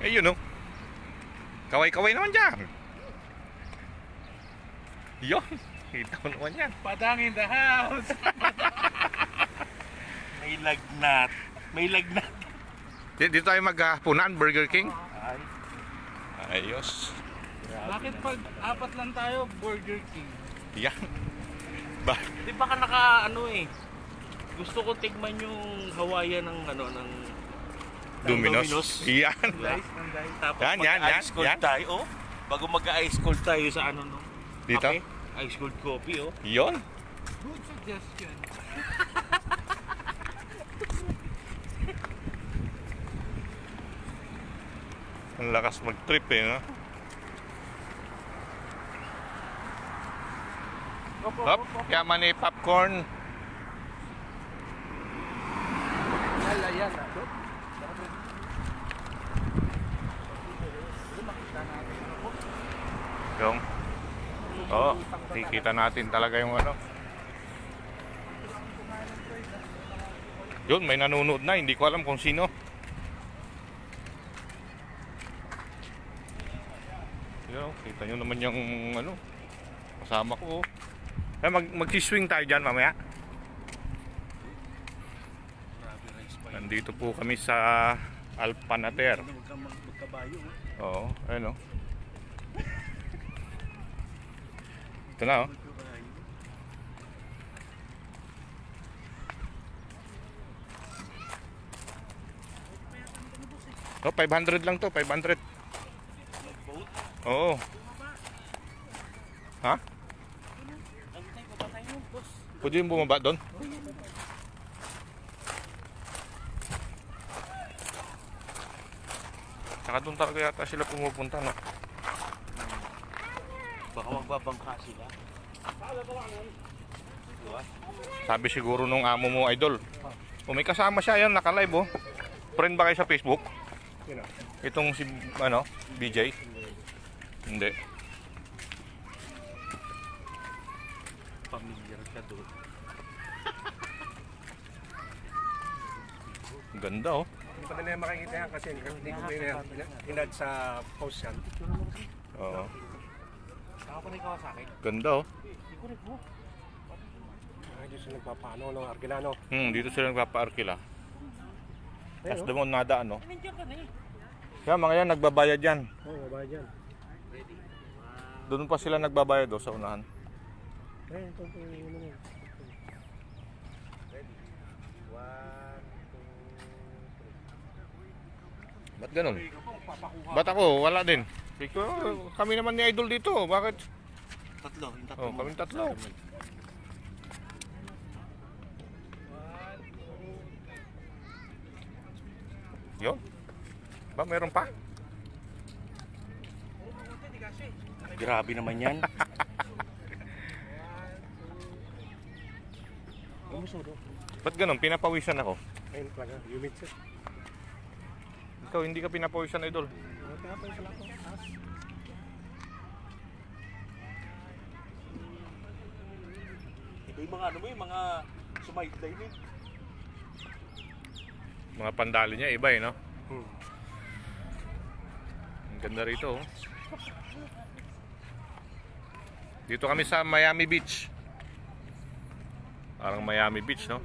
Ayun no. Kaway-kaway naman dyan. Yun. Kita ko naman yan. Padang in the house. May lagnat. May lagnat. Dito tayo maghapunan, Burger King. Ay. Ayos. Bakit pag apat lang tayo, Burger King? Yan. Ba? Di ba ka naka ano eh. Gusto ko tigman yung Hawaiian ng ano ng Domino's. Yan. Diba? Tapos Yan, yan, mag-ice yan, cold yan. tayo. Oh. Bago mag-ice cold tayo sa ano no. Dito? Okay. Ice cold coffee oh. Yun. Good suggestion. Ang lakas mag-trip eh, no? Hop, yaman eh, popcorn. Yala, yala. Yung. Oo, kikita natin talaga yung ano. Yun, may nanonood na, hindi ko alam kung sino. Yun, kita nyo naman yung ano, kasama ko. Mag-swing tayo dyan mamaya. Nandito po kami sa Alpanater. Magkabayo. Oo, ayun o. Ito na oh. Oh, 500 lang to, 500. Oo. Ha? Pwede yung bumaba doon? Saka doon talaga yata sila pumupunta, no? Baka magbabangka sila. Sabi siguro nung amo mo, idol. O may kasama siya yan, naka-live oh. Friend ba kayo sa Facebook? Itong si, ano, BJ? Hindi. Familiar ka doon. Ganda oh. Hindi pa nila makikita yan kasi hindi ko hinad sa post yan. Oo. Ako pa rin ka sa akin. Ganda oh. Ay, dito sila nagpapaano ng Argilano. Dito sila nagpapa-arkila. Tapos doon nada ano. Nandiyan ka na eh. Kaya mga yan nagbabayad yan. Oo, mabaya dyan. Doon pa sila nagbabayad oh, sa unahan. Eh, ito yung ano nga. Ba't ganun? Ba't ako? Wala din. Kami naman ni Idol dito. Bakit? Tatlo, yung tatlo. Oh, kaming tatlo. Yun. Ba, meron pa? Grabe naman yan. Ba't ganun? Pinapawisan ako. Ayun talaga, humid siya. Ikaw, hindi ka pinapawisan, Idol. Kaya pa yung pala ko. Ito yung mga ano mo yung mga sumaydlay eh. Mga pandali niya, iba eh, no? Ang ganda rito, oh. Dito kami sa Miami Beach. Parang Miami Beach, no?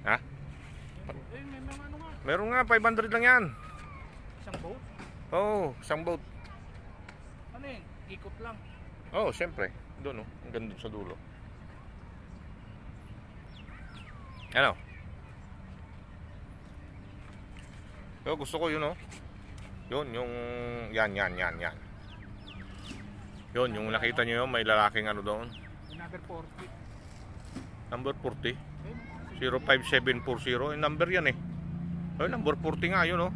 Ha? Eh, may mga ano nga. Meron nga, 500 lang yan. Isang boat? Oo, isang boat. Ano yun? Ikot lang. Oo, siyempre. Doon, oh. Ang ganda sa dulo. Ano? Yo, gusto ko yun, oh. Yun, yung... Yan. Yun, yung nakita nyo yun, may lalaking ano doon. Number 40. Number 40. 05740. Yung number yan eh. Ay, number 40 nga yun, oh.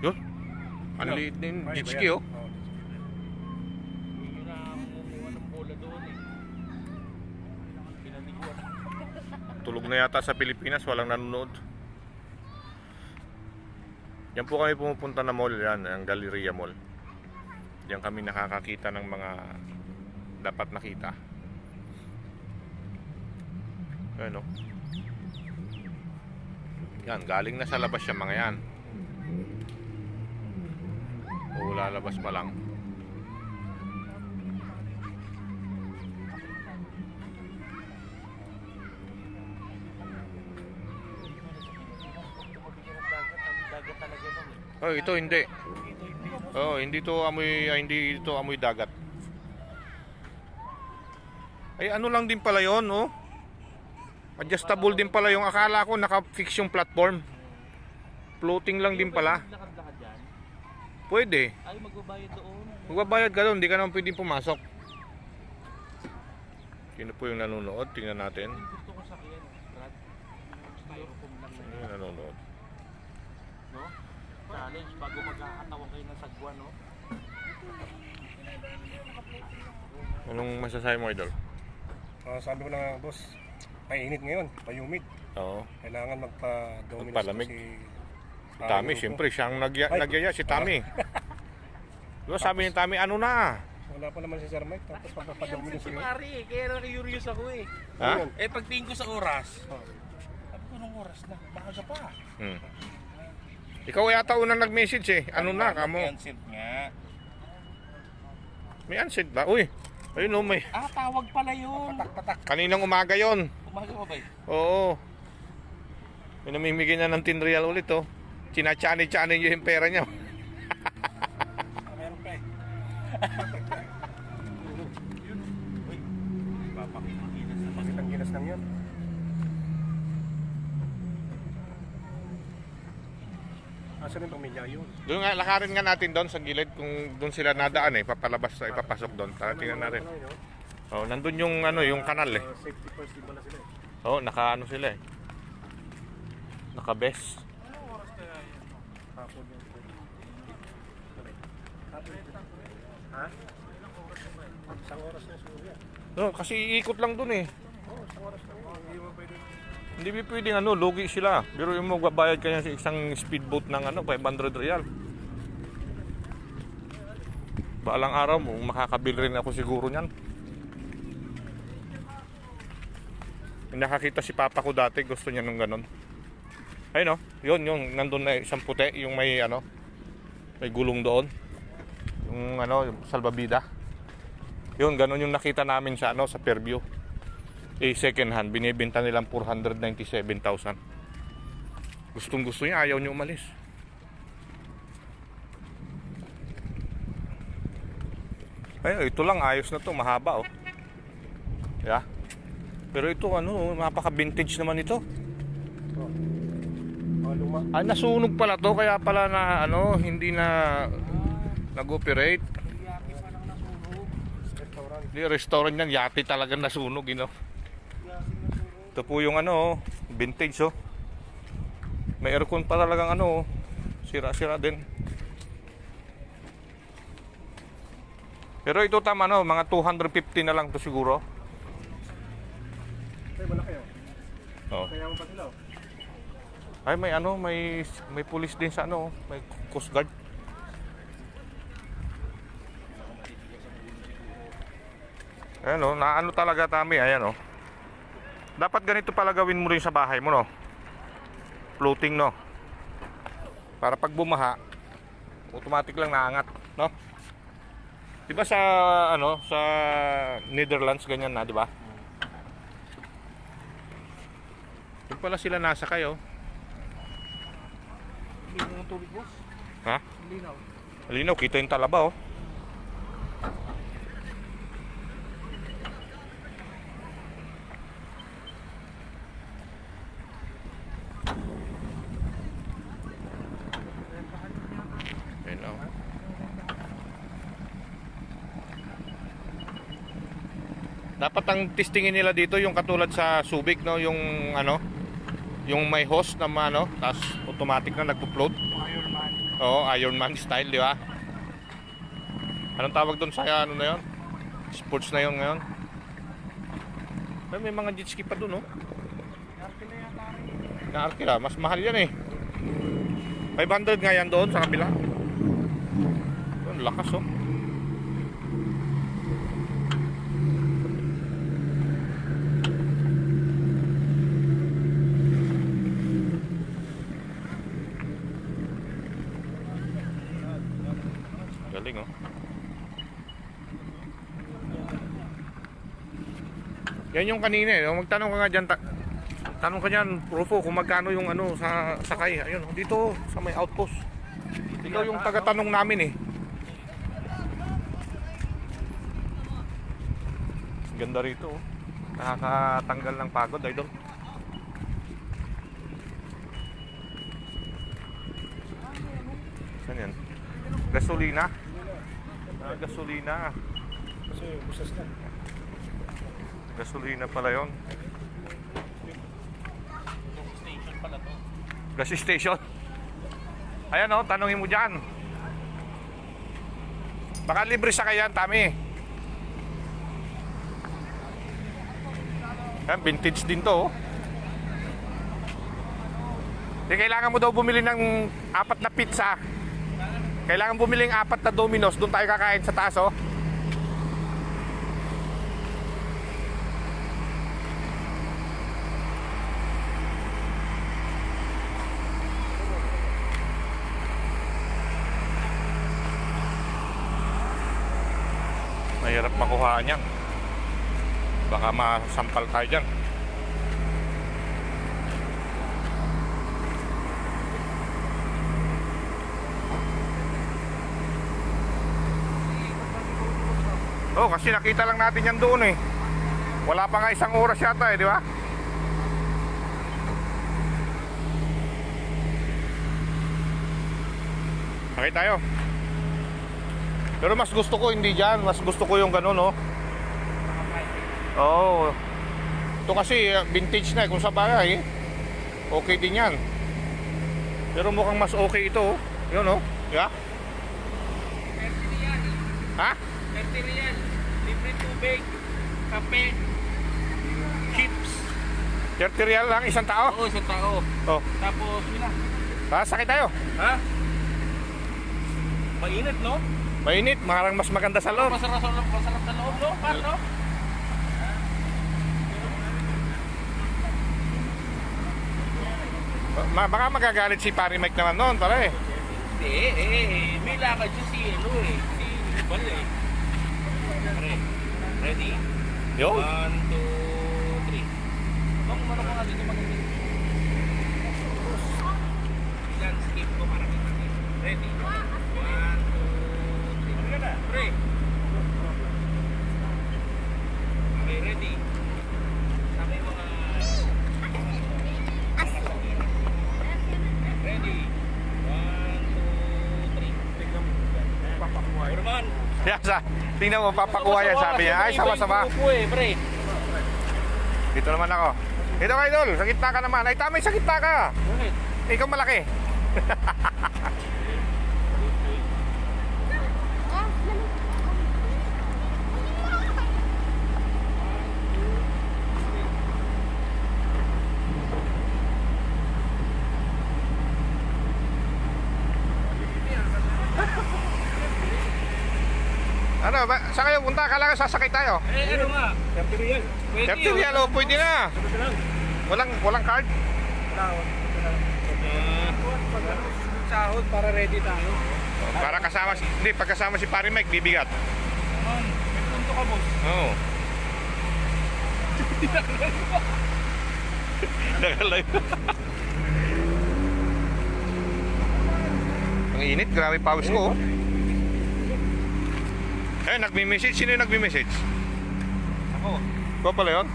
Yun. Ang liit din. Jet ski, oh. Hindi na kumukuha ng bola doon eh. Pinaliguan. Tulog na yata sa Pilipinas, walang nanonood. Yan po kami pumupunta na mall, yan, ang Galleria Mall. Diyan kami nakakakita ng mga dapat nakita. Ayan o. Yan, galing na sa labas yung mga yan. O lalabas pa lang. Dagat talaga nun eh. Oh, ito hindi. Oh, hindi ito amoy dagat. Ay ano lang din pala 'yon, oh. Adjustable din pala yung akala ko naka-fix yung platform. Floating lang din pala. Lakad-lakad dyan. Pwede. Ay, magbabayad doon. Magbabayad ka doon, hindi ka naman pwedeng pumasok. Sino po yung nanonood? Tingnan natin. Gusto ko sakyan. Brad. Styrofoam lang na Yung nanonood. no? Challenge bago magkakatawan kayo ng sagwa, no? Anong masasabi mo, Idol? Sabi ko na, boss, mainit ngayon, humid. Oo. Kailangan magpa-dominus Magpalamig. si Si Tami, siyempre, siyang nagyaya, si Tami. Diba sabi ni Tami, ano na? Wala pa naman si Sir Mike, tapos magpa-dominus Si si Mari, kaya na-curious ako eh. Ha? Eh, pagtingin ko sa oras, sabi ko nung oras na, baka pa. Hmm. Ikaw yata unang nag-message eh. Ano na, kamo? Cancel nga. May unsend ba? Uy, ayun o, may. Ah, tawag pala yun. Kaninang umaga yon. Umaga pa ba eh? Oo. May namimigay na ng 10 real ulit oh. China-chani-chani nyo yung pera nyo. Meron pa eh. Uy, papakitang-ginas na Pakitang ginas lang yan. Asan yung pamilya yun? Doon nga, lakarin nga natin doon sa gilid kung doon sila nadaan eh. Papalabas, ipapasok doon. Tara, tingnan natin. Oh, nandun yung ano, yung kanal eh. Safety first, di ba na sila eh? Oh, naka ano sila eh. Naka-best. Hapon yan. Ha? Isang oras na siguro yan. No, kasi iikot lang doon eh. Oo, isang oras na yan. Hindi mo pwede. Hindi ba pwedeng ano, lugi sila. Pero yung magbabayad kanya sa isang speedboat ng ano, 500 real. Balang araw mo, makakabili rin ako siguro niyan. Nakakita si papa ko dati, gusto niya nung ganon. Ayun no, yun, yung nandun na isang puti, yung may ano, may gulong doon. Yung ano, yung salbabida. Yun, ganon yung nakita namin sa ano, sa Fairview. Eh, second hand, binibenta nilang 497,000. Gustong gusto niya, ayaw niya umalis. Ay, ito lang, ayos na to, mahaba oh. Yeah. Pero ito ano, napaka-vintage naman ito. Luma. Ah, nasunog pala to, kaya pala na ano, hindi na nag-operate. Restaurant. Di restaurant yan, yate talaga nasunog, you know. Ito po yung ano, vintage oh. May aircon pa talagang ano, sira-sira din. Pero ito tama no, mga 250 na lang to siguro. Ay, malaki oh. Oh. Kaya mo pa sila oh. Ay may ano, may police din sa ano, may coast guard. Ayan oh, naano talaga Tami, ayan oh. Dapat ganito pala gawin mo rin sa bahay mo no. Floating no. Para pag bumaha, automatic lang naangat, no? 'Di ba sa ano, sa Netherlands ganyan na, 'di ba? Doon pala sila nasa kayo. Linaw ng tubig, boss. Ha? Linaw. Malinaw, kita yung talaba oh. Ayun oh. Dapat ang testingin nila dito yung katulad sa Subic no, yung ano, yung may hose na ano, tapos automatic na nagpo-float. Ironman. Oo, Ironman style, di ba? Anong tawag doon sa ano na 'yon? Sports na 'yon ngayon. Pero may mga jet ski pa doon, no? Na-Arkila, mas mahal yan eh. 500 nga yan doon sa kabila. Ang lakas, oh. Yan yung kanina eh. Magtanong ka nga dyan. Tanong ka dyan, Rufo, kung magkano yung ano sa sakay. Ayun, dito sa may outpost. Ikaw yung taga-tanong namin eh. Ganda rito. Oh. Nakakatanggal ng pagod, idol. Saan yan? Gasolina. Gasolina. Kasi busas na. Gasolina pala yun. Station pala to. Gas station. Ayan o, tanongin mo dyan. Baka libre sa kayan, Tami. Yan, vintage din to. Oh. Di kailangan mo daw bumili ng 4 na pizza. Kailangan bumili ng 4 na Domino's. Doon tayo kakain sa taas, oh. Mahirap makuhaan yan. Baka masampal tayo dyan. Oh, kasi nakita lang natin yan doon eh. Wala pa nga 1 oras yata eh, di ba? Sakay tayo. Pero mas gusto ko hindi dyan. Mas gusto ko yung gano'n, no? Oo. Ito kasi vintage na eh. Kung sa bagay, okay din yan. Pero mukhang mas okay ito, oh. Yun, oh. Yeah? 30 riyal. Ha? 30 riyal. Libre tubig, kape, chips. 30 real lang, isang tao? Oo, isang tao. Oh. Tapos, yun na. Sakay tayo. Ha? Mainit, no? Mainit, marang mas maganda sa loob. Masarap sa loob, no? Par, no? Baka magagalit si Pari Mike naman noon, pare. Hindi, may lakad siya si, ano eh, si Bal eh. Pare, ready? Yo. 1, 2, 3. Bang, ano ko nga dito maganda. Yan, skip ko para kita. Ready? 1, 2, 3. 3. Okay, ready? Sabi mo nga. Ready? 1, 2, 3. Orman! Yan, tingnan mo, papakuha yan, sabi niya. Ay, sama-sama. Pre. Dito naman ako. Dito ka, idol. Sa gitna ka naman. Ay, tama, sa gitna ka. Bakit? Ikaw malaki. Ano ba? Saan kayo punta? Kailangan sasakay tayo. Ano nga? 30 riyal. Pwede 30 real, oh, pwede na. Walang card. Sahod para ready tayo. Para kasama si... Hindi, pagkasama si Pari Mike, bibigat. Man, may punto ka, boss. Oo. Nakalay. Ang init, grabe pawis ko. Oh. Eh, nagme-message. Sino yung nagme-message? Ako. Ikaw pala yun?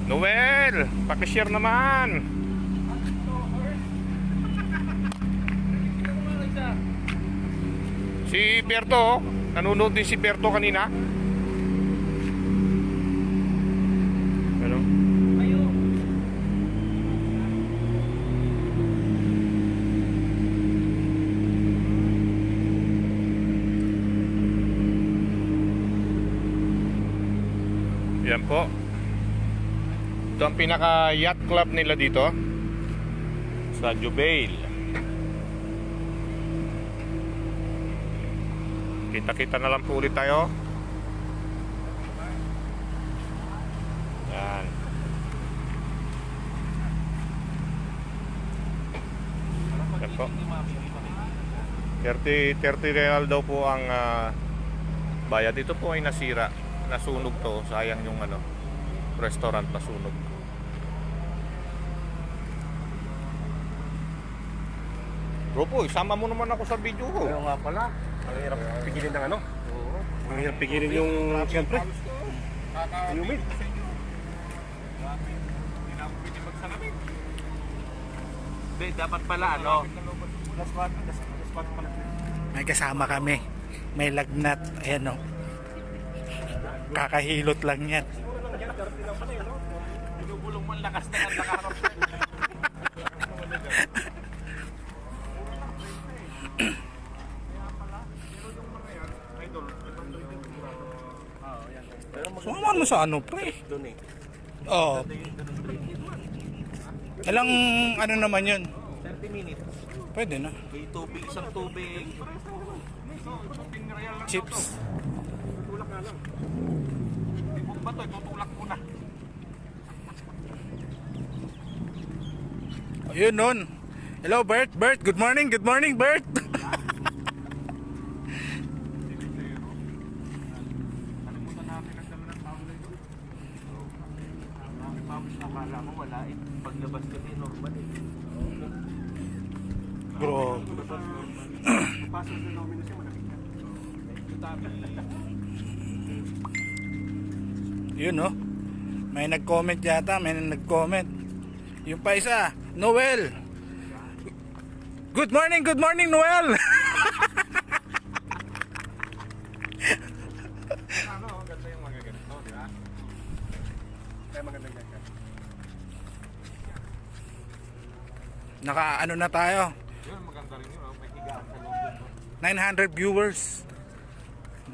Noel, pakishare naman. Si Berto, oh. Nanonood din si Berto kanina. Ano? Ayo. Yan po. Ito ang pinaka yacht club nila dito sa Jubail. Kita-kita na lang po ulit tayo. Yan. Yan po. 30 real daw po ang bayad. Ito po ay nasira. Nasunog to. Sayang yung ano, restaurant nasunog. Bro po, isama mo naman ako sa video ko. Kaya nga pala. Ang hirap pigilin ng ano? Oo. Ang hirap pigilin yung, siyempre, humid. Hindi, dapat pala ano. May kasama kami. May lagnat. Ayan o. Kakahilot lang yan. Binubulong mo ang lakas na ang nakaharap. Sumaman mo sa ano, pre? Doon eh. Oo. Ilang ano naman yun? 30 minutes. Pwede na. May tubig, isang tubig. Chips. Ibog ba to? Tutulak mo na. Ayun nun. Hello, Bert. Bert, good morning. Good morning, Bert. Kalimutan namin ang dami ng pawlay doon. Ang pawlay na kala mo wala eh. Paglabas kami normal eh. Bro. Pasok na namin na siya, malamig na. Yun no. May nag-comment yata. May nag-comment. Yung pa isa. Noel. Good morning, Noel. Ano, ganda yung mga ganito, di ba? Kaya magandang ganyan. Naka ano na tayo. Yun, maganda rin yun. May higaan sa loob yun. 900 viewers.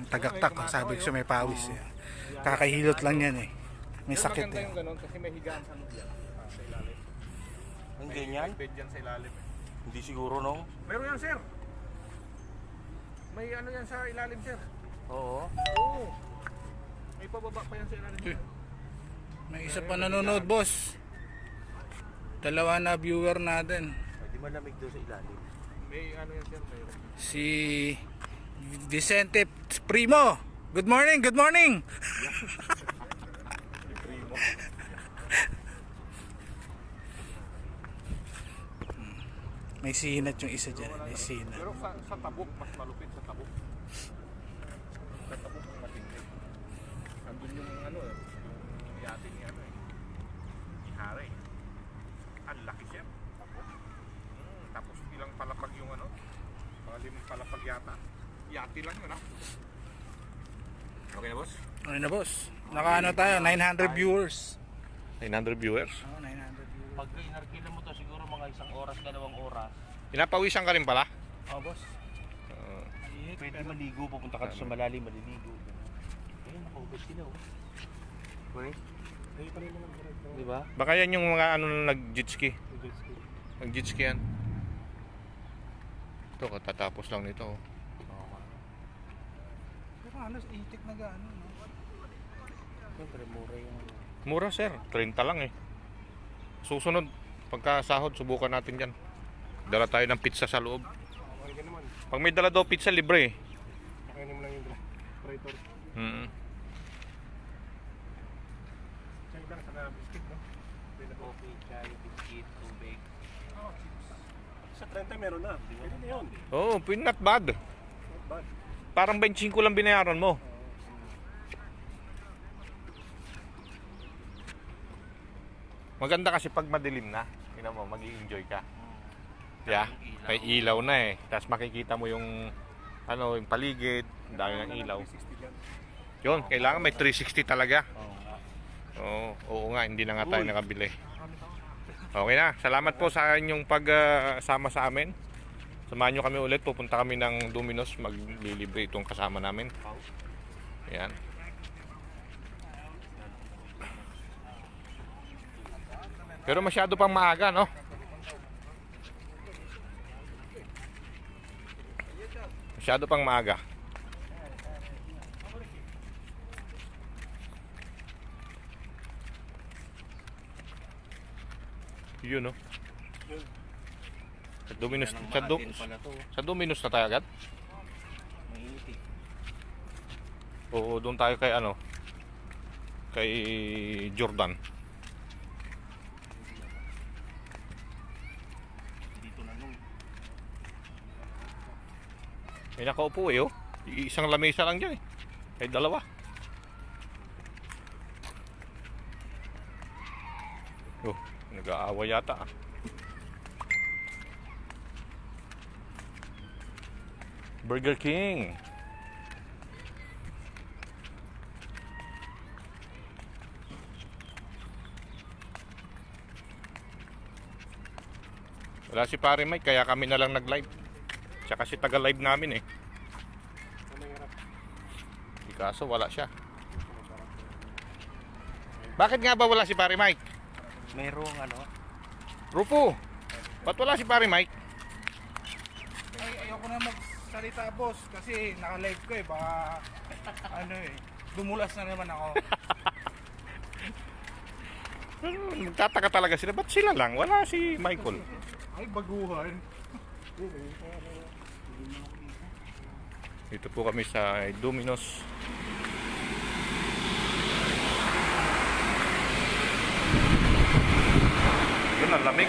Tagaktak. Sabi ko siya may pawis. Kakahilot lang yan eh. May Yun, sakit maganda eh. yung ganun kasi may higaan sa loob yan. Sa ilalim. Ang ganyan? Bed yan sa ilalim. Hindi siguro nung. Meron yan, sir. May ano yan sa ilalim, sir. Oo. Oo. May pababa pa yan sa ilalim. Sir. May isa pa nanonood, boss. Dalawa na viewer natin. Hindi malamig doon sa ilalim. May ano yan, sir. May Si Vicente Primo. Good morning, good morning. primo. May sinat yung isa dyan. May sinat. Pero sa tabok, mas malupit sa tabok. Sa tabok ang matindi. Nandun yung ano, yung yate ni ano eh. Ni Harry. Ang laki, sir. Tabok. Tapos ilang palapag yung ano. Mga 5 palapag yata. Yate lang yun, ah. Okay na, boss? Ano na, boss? Naka ano tayo? 900 viewers. 900 viewers. Oh, 900 viewers. Pag inarkila mo to siguro mga 1 oras, 2 oras. Pinapawisan ka rin pala? Oh, boss. Pwede maligo, pupunta ka sa malalim, maliligo. Ayun, nakaubos sila oh. Pwede? Di ba? Baka yan yung mga ano na nag-jet ski. Nag-jet ski yan. Ito, katatapos lang nito. Oh. Pero halos itik na gaano, no? Siyempre, mura yung ano. Mura, sir. 30 lang eh. Susunod, pagka sahod, subukan natin yan. Dala tayo ng pizza sa loob. Okay ka naman. Pag may dala daw pizza, libre eh. Okay naman lang yung operator. Check lang sa biscuit, no? Coffee, chai, biscuit, tubig. Sa 30 meron na. Pwede na yun. Oo, not bad. Not bad. Parang 25 lang binayaran mo. Maganda kasi pag madilim na, tingnan mo, mag-i-enjoy ka. Yeah, may ilaw na eh. Tapos makikita mo yung ano, yung paligid, ang dami ng ilaw. 60 dyan. Yun, kailangan may 360 talaga. Oo nga. Oo nga, hindi na nga tayo nakabili. Okay na, salamat po sa inyong pagsama sa amin. Samahan nyo kami ulit, pupunta kami ng Domino's, maglilibre itong kasama namin. Ayan. Pero masyado pang maaga, no? Masyado pang maaga. Yun, no? Sa Domino's, Pala to. sa Domino's na tayo agad? Mainit eh. Oo, doon tayo kay ano, kay Jordan. Dito na nung. May nakaupo eh, oh. Isang lamesa lang dyan eh. Ay dalawa. Oh, nag-aaway yata ah. Burger King. Wala si Pare Mike kaya kami na lang nag-live. Tsaka si taga-live namin eh. Di kaso wala siya. Bakit nga ba wala si Pare Mike? Mayroong ano? Rupo, ba't wala si Pare Mike? Ay, ayoko na magsalita, boss, kasi naka-live ko eh, baka ano eh, dumulas na naman ako. Nagtataka talaga sila, ba't sila lang? Wala si Michael. Ay, baguhan. Dito po kami sa Domino's. Yun, ang lamig.